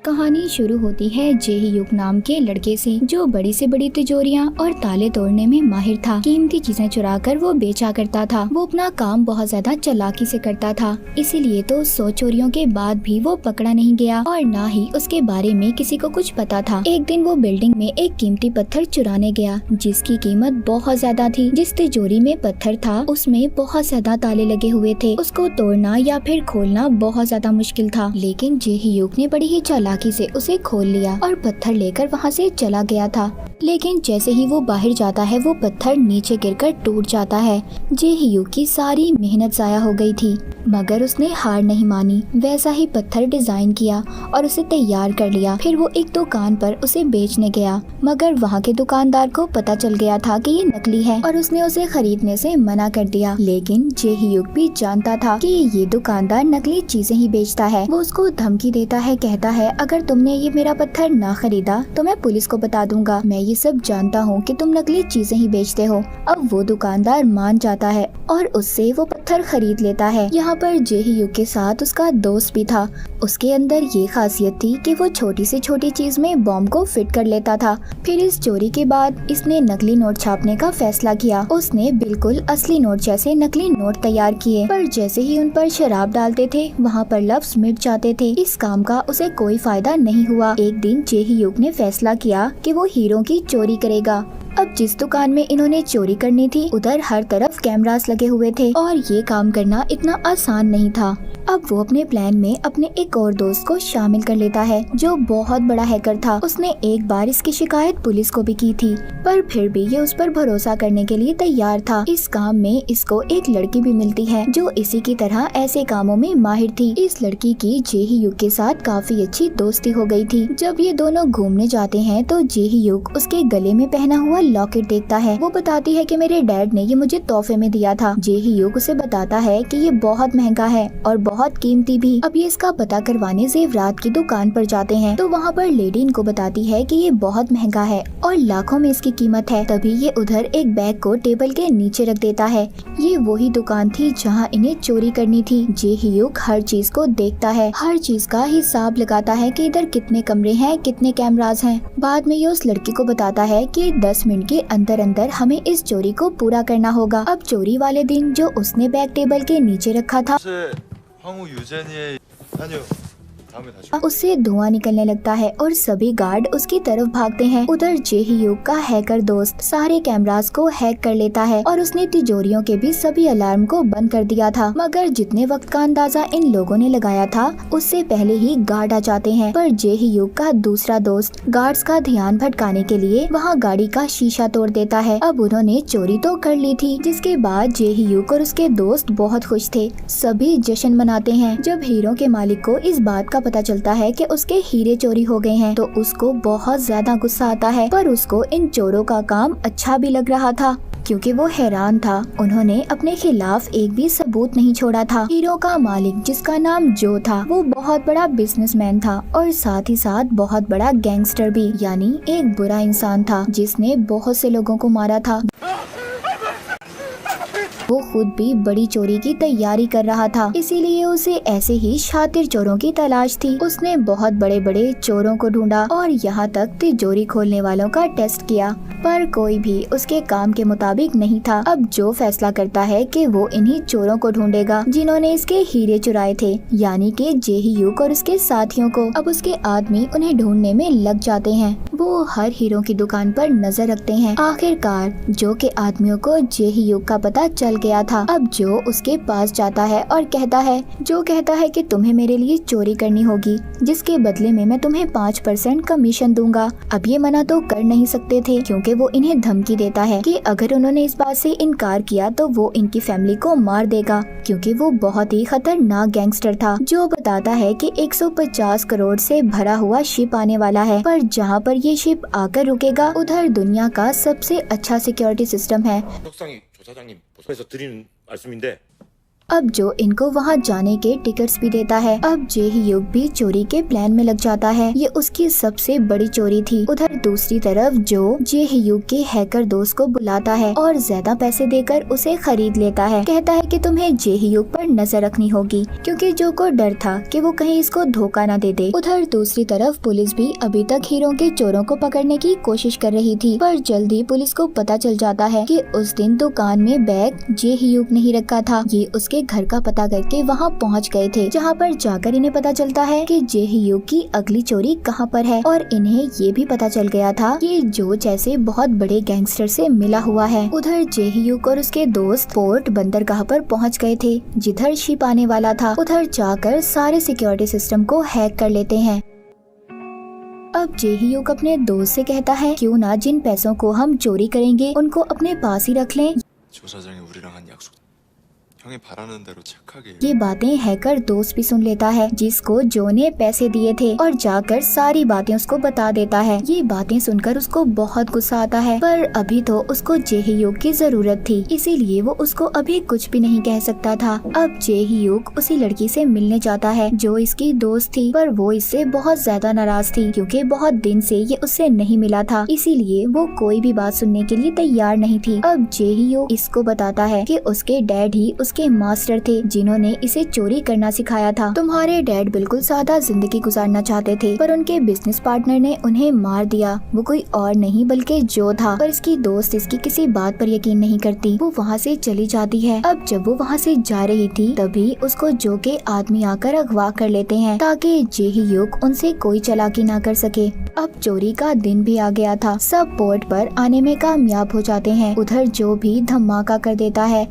कहानी शुरू होती है जेहीयुक नाम के लड़के से, जो बड़ी से बड़ी तिजोरियां और ताले तोड़ने में माहिर था। कीमती चीजें चुराकर वो बेचा करता था। वो अपना काम बहुत ज्यादा चालाकी से करता था, इसीलिए तो 100 चोरियों के बाद भी वो पकड़ा नहीं गया और न ही उसके बारे में किसी को कुछ पता था। एक दिन वो बिल्डिंग में एक कीमती पत्थर चुराने गया, जिसकी कीमत बहुत ज्यादा थी। जिस तिजोरी में पत्थर था उसमें बहुत ज्यादा ताले लगे हुए थे। उसको तोड़ना या फिर खोलना बहुत ज्यादा मुश्किल था, लेकिन जेहीयुक ने बड़ी ही चालाकी से उसे खोल लिया और पत्थर लेकर वहाँ से चला गया था। लेकिन जैसे ही वो बाहर जाता है वो पत्थर नीचे गिरकर टूट जाता है। जेहीयुक की सारी मेहनत जाया हो गई थी, मगर उसने हार नहीं मानी। वैसा ही पत्थर डिजाइन किया और उसे तैयार कर लिया। फिर वो एक दुकान पर उसे बेचने गया, मगर वहाँ के दुकानदार को पता चल गया था कि ये नकली है और उसने उसे खरीदने से मना कर दिया। लेकिन जेहीयुक भी जानता था कि ये दुकानदार नकली चीजें ही बेचता है। वो उसको धमकी देता है, कहता है अगर तुमने ये मेरा पत्थर ना खरीदा तो मैं पुलिस को बता दूंगा। मैं ये सब जानता हूँ कि तुम नकली चीजें ही बेचते हो। अब वो दुकानदार मान जाता है और उससे वो पत्थर खरीद लेता है। यहाँ पर जेहीयुक के साथ उसका दोस्त भी था। उसके अंदर ये खासियत थी कि वो छोटी से छोटी चीज में बॉम्ब को फिट कर लेता था। फिर इस चोरी के बाद इसने नकली नोट छापने का फैसला किया। उसने बिल्कुल असली नोट जैसे नकली नोट तैयार किए, पर जैसे ही उन पर शराब डालते थे वहाँ पर लफ्ज मिट जाते थे। इस काम का उसे कोई फायदा नहीं हुआ। एक दिन जेहीयुक ने फैसला किया कि वो हीरो की चोरी करेगा। अब जिस दुकान में इन्होंने चोरी करनी थी उधर हर तरफ कैमरास लगे हुए थे और ये काम करना इतना आसान नहीं था। अब वो अपने प्लान में अपने एक और दोस्त को शामिल कर लेता है, जो बहुत बड़ा हैकर था। उसने एक बार इसकी शिकायत पुलिस को भी की थी, पर फिर भी ये उस पर भरोसा करने के लिए तैयार था। इस काम में इसको एक लड़की भी मिलती है जो इसी की तरह ऐसे कामों में माहिर थी। इस लड़की की जेहीयुक के साथ काफी अच्छी दोस्ती हो गई थी। जब ये दोनों घूमने जाते हैं तो जेहीयुक उसके गले में पहना हुआ लॉकेट देखता है। वो बताती है कि मेरे डैड ने ये मुझे तोहफे में दिया था। जेहीयुक उसे बताता है कि ये बहुत महंगा है और बहुत कीमती भी। अब ये इसका पता करवाने जेवरात की दुकान पर जाते हैं तो वहाँ पर लेडी इनको बताती है कि ये बहुत महंगा है और लाखों में इसकी कीमत है। तभी ये उधर एक बैग को टेबल के नीचे रख देता है। ये वही दुकान थी जहाँ इन्हें चोरी करनी थी। जेहीयुक हर चीज को देखता है, हर चीज का हिसाब लगाता है कि इधर कितने कमरे हैं, कितने कैमरास हैं। बाद में ये उस लड़की को बताता है कि 10 मिनट के अंदर अंदर हमें इस चोरी को पूरा करना होगा। अब चोरी वाले दिन जो उसने बैग टेबल के नीचे रखा था उससे धुआं निकलने लगता है और सभी गार्ड उसकी तरफ भागते हैं। उधर जेहीयुक का हैकर दोस्त सारे कैमरास को हैक कर लेता है और उसने तिजोरियों के भी सभी अलार्म को बंद कर दिया था। मगर जितने वक्त का अंदाजा इन लोगों ने लगाया था उससे पहले ही गार्ड आ जाते हैं। पर जेहीयुक का दूसरा दोस्त गार्ड्स का ध्यान भटकाने के लिए वहाँ गाड़ी का शीशा तोड़ देता है। अब उन्होंने चोरी तो कर ली थी, जिसके बाद जेहीयुक और उसके दोस्त बहुत खुश थे। सभी जश्न मनाते हैं। जब हीरो के मालिक को इस बात का पता चलता है कि उसके हीरे चोरी हो गए हैं तो उसको बहुत ज्यादा गुस्सा आता है, पर उसको इन चोरों का काम अच्छा भी लग रहा था क्योंकि वो हैरान था। उन्होंने अपने खिलाफ एक भी सबूत नहीं छोड़ा था। हीरो का मालिक जिसका नाम जो था वो बहुत बड़ा बिजनेसमैन था और साथ ही साथ बहुत बड़ा गैंगस्टर भी, यानी एक बुरा इंसान था जिसने बहुत से लोगों को मारा था। वो खुद भी बड़ी चोरी की तैयारी कर रहा था, इसीलिए उसे ऐसे ही शातिर चोरों की तलाश थी। उसने बहुत बड़े बड़े चोरों को ढूंढा और यहाँ तक तिजोरी खोलने वालों का टेस्ट किया, पर कोई भी उसके काम के मुताबिक नहीं था। अब जो फैसला करता है कि वो इन्हीं चोरों को ढूंढेगा जिन्होंने इसके हीरे चुराए थे, यानी कि जेहीयुक और उसके साथियों को। अब उसके आदमी उन्हें ढूंढने में लग जाते हैं। वो हर हीरो की दुकान पर नजर रखते हैं। आखिरकार जो के आदमियों को जेहीयुक का पता चल गया था। अब जो उसके पास जाता है और कहता है कि तुम्हें मेरे लिए चोरी करनी होगी, जिसके बदले में मैं तुम्हें 5% कमीशन दूंगा। अब ये मना तो कर नहीं सकते थे क्योंकि वो इन्हें धमकी देता है कि अगर उन्होंने इस बात से इनकार किया तो वो इनकी फैमिली को मार देगा, क्योंकि वो बहुत ही खतरनाक गैंगस्टर था। जो बताता है कि 150 करोड़ से भरा हुआ शिप आने वाला है, पर जहाँ पर ये शिप आकर रुकेगा उधर दुनिया का सबसे अच्छा सिक्योरिटी सिस्टम है। 석상이 조사장님 보고서 드리는 말씀인데 अब जो इनको वहाँ जाने के टिकट्स भी देता है। अब जे ह्यूग भी चोरी के प्लान में लग जाता है। ये उसकी सबसे बड़ी चोरी थी। उधर दूसरी तरफ जो जे ह्यूग के हैकर दोस्त को बुलाता है और ज्यादा पैसे देकर उसे खरीद लेता है। कहता है कि तुम्हें जे ह्यूग पर नजर रखनी होगी, क्योंकि जो को डर था कि वो कहीं इसको धोखा न दे दे। उधर दूसरी तरफ पुलिस भी अभी तक हीरो के चोरों को पकड़ने की कोशिश कर रही थी, पर जल्दी पुलिस को पता चल जाता है कि उस दिन दुकान में बैग जे ह्यूग नहीं रखा था। ये उसके घर का पता करके वहाँ पहुँच गए थे, जहाँ पर जाकर इन्हें पता चलता है कि जे ह्यूग की अगली चोरी कहाँ पर है। और इन्हें ये भी पता चल गया था कि जो जैसे बहुत बड़े गैंगस्टर से मिला हुआ है। उधर जे ह्यूग और उसके दोस्त पोर्ट बंदरगाह पर पहुँच गए थे, जिधर शिप आने वाला था। उधर जाकर सारे सिक्योरिटी सिस्टम को हैक कर लेते हैं। अब जे ह्यूग अपने दोस्त से कहता है, क्यों ना जिन पैसों को हम चोरी करेंगे उनको अपने पास ही रख लें। 조사장이 우리랑 한 약속. 형이 바라는 대로 착하게. ये बातें हैकर दोस्त भी सुन लेता है, जिसको जो ने पैसे दिए थे, और जाकर सारी बातें उसको बता देता है। ये बातें सुनकर उसको बहुत गुस्सा आता है, पर अभी तो उसको जे ह्यूग की जरूरत थी, इसीलिए वो उसको अभी कुछ भी नहीं कह सकता था। अब जे ह्यूग उसी लड़की से मिलने जाता है जो इसकी दोस्त थी, पर वो इससे बहुत ज्यादा नाराज थी, क्योंकि बहुत दिन से ये उससे नहीं मिला था, इसीलिए वो कोई भी बात सुनने के लिए तैयार नहीं थी। अब जे ह्यूग इसको बताता है कि उसके डैड ही उसके मास्टर थे, जिन्होंने इसे चोरी करना सिखाया था। तुम्हारे डैड बिल्कुल सादा जिंदगी गुजारना चाहते थे, पर उनके बिजनेस पार्टनर ने उन्हें मार दिया। वो कोई और नहीं बल्कि जो था, पर इसकी दोस्त इसकी किसी बात पर यकीन नहीं करती। वो वहाँ से चली जाती है। अब जब वो वहाँ से जा रही थी, तभी उसको जो के आदमी आकर अगवा कर लेते हैं, ताकि जे ह्यूग उनसे कोई चालाकी ना कर सके। अब चोरी का दिन भी आ गया था। सब पोर्ट पर आने में कामयाब हो जाते हैं। उधर जो भी धमाका कर देता है।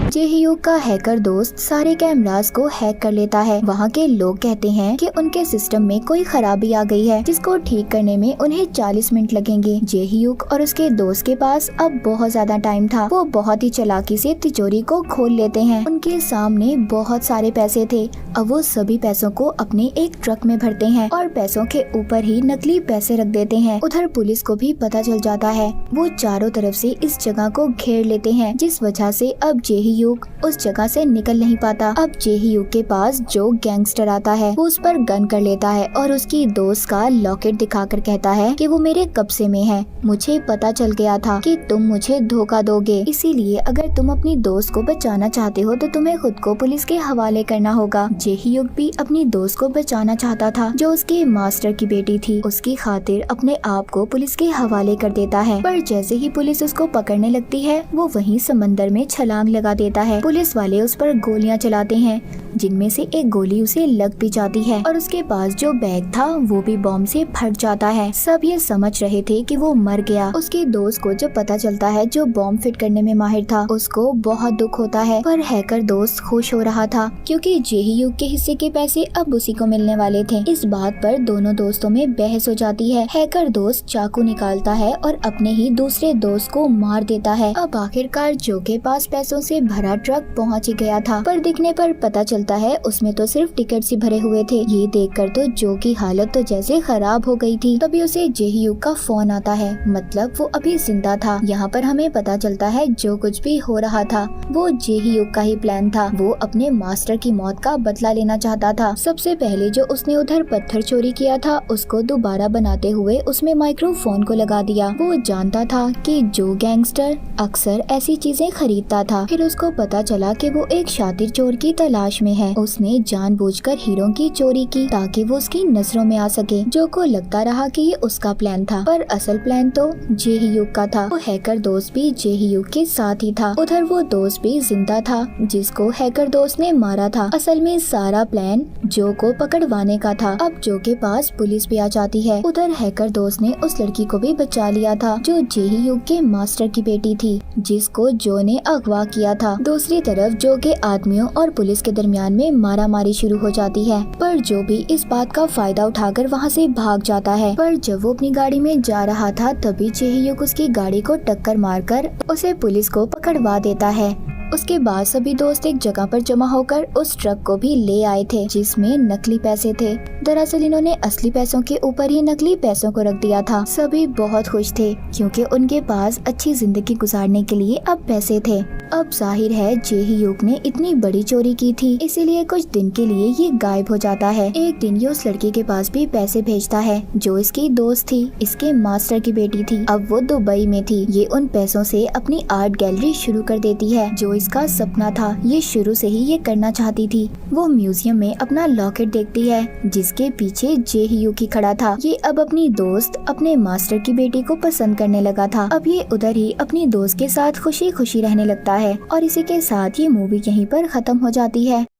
जे ह्यूग का हैकर दोस्त सारे कैमरास को हैक कर लेता है। वहाँ के लोग कहते हैं कि उनके सिस्टम में कोई खराबी आ गई है, जिसको ठीक करने में उन्हें 40 मिनट लगेंगे। जे ह्यूग और उसके दोस्त के पास अब बहुत ज्यादा टाइम था। वो बहुत ही चालाकी से तिजोरी को खोल लेते हैं। उनके सामने बहुत सारे पैसे थे। अब वो सभी पैसों को अपने एक ट्रक में भरते हैं और पैसों के ऊपर ही नकली पैसे रख देते हैं। उधर पुलिस को भी पता चल जाता है। वो चारों तरफ से इस जगह को घेर लेते हैं, जिस वजह से अब जे ह्यूग उस जगह से निकल नहीं पाता। अब जे ह्यूग के पास जो गैंगस्टर आता है, वो उस पर गन कर लेता है और उसकी दोस्त का लॉकेट दिखाकर कहता है कि वो मेरे कब्जे में है। मुझे पता चल गया था कि तुम मुझे धोखा दोगे, इसीलिए अगर तुम अपनी दोस्त को बचाना चाहते हो तो तुम्हें खुद को पुलिस के हवाले करना होगा। जे ह्यूग भी अपनी दोस्त को बचाना चाहता था, जो उसके मास्टर की बेटी थी। उसकी खातिर अपने आप को पुलिस के हवाले कर देता है, पर जैसे ही पुलिस उसको पकड़ने लगती है, वो वहीं समंदर में छलांग लगा देता है। पुलिस वाले उस पर गोलियां चलाते हैं, जिनमें से एक गोली उसे लग भी जाती है और उसके पास जो बैग था वो भी बॉम्ब से फट जाता है। सब ये समझ रहे थे कि वो मर गया। उसके दोस्त को जब पता चलता है जो बॉम्ब फिट करने में माहिर था, उसको बहुत दुख होता है, पर हैकर दोस्त खुश हो रहा था, क्योंकि जे ह्यूग के हिस्से के पैसे अब उसी को मिलने वाले थे। इस बात पर दोनों दोस्तों में बहस हो जाती है। हैकर दोस्त चाकू निकालता है और अपने ही दूसरे दोस्त को मार देता है। अब आखिरकार जो के पास पैसों से भरा ट्रक पहुंच ही गया था, पर दिखने पर पता चलता है उसमें तो सिर्फ टिकट ही भरे हुए थे। ये देखकर तो जो की हालत तो जैसे खराब हो गई थी। तभी उसे जे ह्यूग का फोन आता है, मतलब वो अभी जिंदा था। यहाँ पर हमें पता चलता है जो कुछ भी हो रहा था वो जे ह्यूग का ही प्लान था। वो अपने मास्टर की मौत का बदला लेना चाहता था। सबसे पहले जो उसने उधर पत्थर चोरी किया था, उसको दोबारा बनाते हुए उसमें माइक्रोफोन को लगा दिया। वो जानता था कि जो गैंगस्टर अक्सर ऐसी चीजें खरीदता था। फिर उसको पता चला कि वो एक शातिर चोर की तलाश में है। उसने जानबूझकर हीरो की चोरी की ताकि वो उसकी नजरों में आ सके। जो को लगता रहा कि ये उसका प्लान था, पर असल प्लान तो जे ह्यूग का था। वो हैकर दोस्त भी जे ह्यूग के साथ ही था। उधर वो दोस्त भी जिंदा था जिसको हैकर दोस्त ने मारा था। असल में सारा प्लान जो को पकड़वाने का था। अब जो के पास पुलिस भी आ जाती है। उधर हैकर दोस्त ने उस लड़की को भी बचा लिया था जो जे ह्यूग के मास्टर की बेटी थी, जिसको जो ने अगवा किया था। दूसरी तरफ जो के आदमियों और पुलिस के दरमियान में मारामारी शुरू हो जाती है, पर जो भी इस बात का फायदा उठाकर वहाँ से भाग जाता है। पर जब वो अपनी गाड़ी में जा रहा था, तभी जे ह्यूग उसकी गाड़ी को टक्कर मारकर उसे पुलिस को पकड़वा देता है। उसके बाद सभी दोस्त एक जगह पर जमा होकर उस ट्रक को भी ले आए थे जिसमें नकली पैसे थे। दरअसल इन्होंने असली पैसों के ऊपर ही नकली पैसों को रख दिया था। सभी बहुत खुश थे क्योंकि उनके पास अच्छी जिंदगी गुजारने के लिए अब पैसे थे। अब जाहिर है जे ह्यूग ने इतनी बड़ी चोरी की थी, इसीलिए कुछ दिन के लिए ये गायब हो जाता है। एक दिन ये उस लड़की के पास भी पैसे भेजता है जो इसकी दोस्त थी, इसके मास्टर की बेटी थी। अब वो दुबई में थी। ये उन पैसों से अपनी आर्ट गैलरी शुरू कर देती है जो इसका सपना था। ये शुरू से ही ये करना चाहती थी। वो म्यूजियम में अपना लॉकेट देखती है जिसके पीछे जे ह्यूग ही खड़ा था। ये अब अपनी दोस्त अपने मास्टर की बेटी को पसंद करने लगा था। अब ये उधर ही अपनी दोस्त के साथ खुशी खुशी रहने लगता है और इसी के साथ ये मूवी यहीं पर खत्म हो जाती है।